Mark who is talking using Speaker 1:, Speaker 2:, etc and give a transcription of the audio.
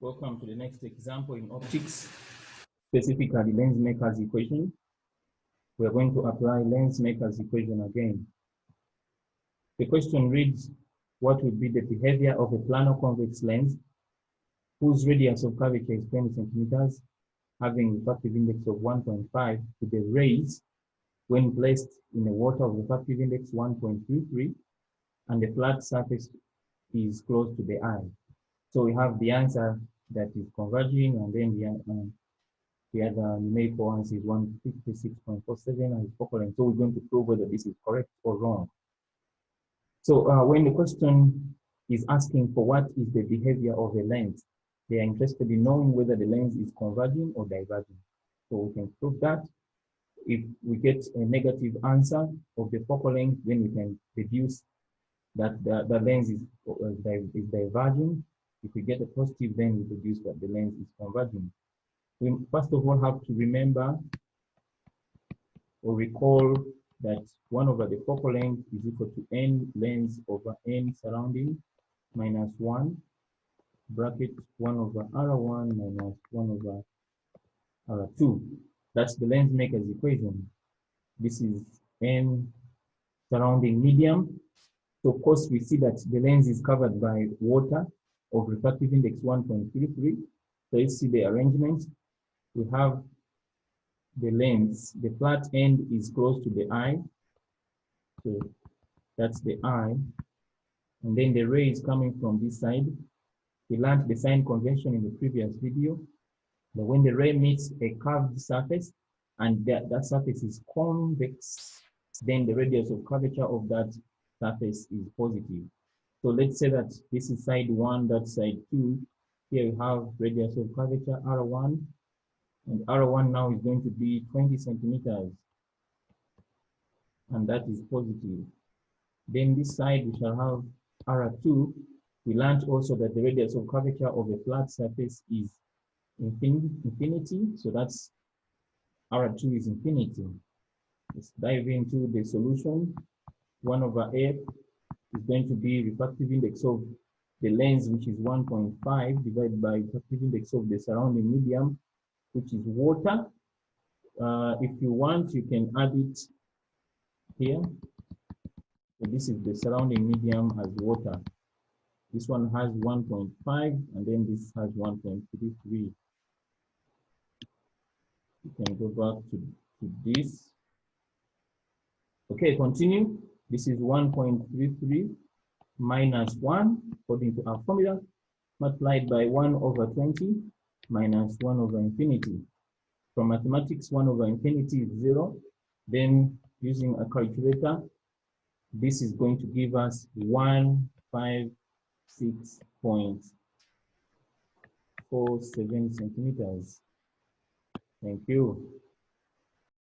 Speaker 1: Welcome to the next example in optics, specifically lens maker's equation. We are going to apply lens maker's equation again. The question reads, what would be the behavior of a plano convex lens whose radius of curvature is 20 centimeters, having refractive index of 1.5 to the rays when placed in a water of refractive index 1.33 and the flat surface is close to the eye. So we have the answer that is converging, and then the other numerical answer is 156.47 and is focal length. So we're going to prove whether this is correct or wrong. So when the question is asking for what is the behavior of a lens, they are interested in knowing whether the lens is converging or diverging. So we can prove that. If we get a negative answer of the focal length, then we can deduce that the lens is diverging. If we get a positive, then we deduce that the lens is converging. We first of all have to remember or recall that 1 over the focal length is equal to n lens over n surrounding minus 1 bracket 1 over R1 minus 1 over R2. That's the lens maker's equation. This is n surrounding medium. So of course we see that the lens is covered by water of refractive index 1.33. So you see the arrangement. We have the lens, the flat end is close to the eye. So that's the eye. And then the ray is coming from this side. We learned the sign convention in the previous video. But when the ray meets a curved surface and that surface is convex, then the radius of curvature of that surface is positive. So let's say that this is side 1, that's side 2. Here we have radius of curvature R1, and R1 now is going to be 20 centimeters, and that is positive. Then this side we shall have R2. We learned also that the radius of curvature of a flat surface is infinity, so that's R2 is infinity. Let's dive into the solution. 1 over F is going to be refractive index of the lens, which is 1.5, divided by refractive index of the surrounding medium, which is water. If you want, you can add it here. So this is the surrounding medium as water. This one has 1.5, and then this has 1.33. You can go back to this. Okay, continue. This is 1.33 minus 1, according to our formula, multiplied by 1 over 20 minus 1 over infinity. From mathematics, 1 over infinity is 0. Then, using a calculator, this is going to give us 156.47 centimeters. Thank you.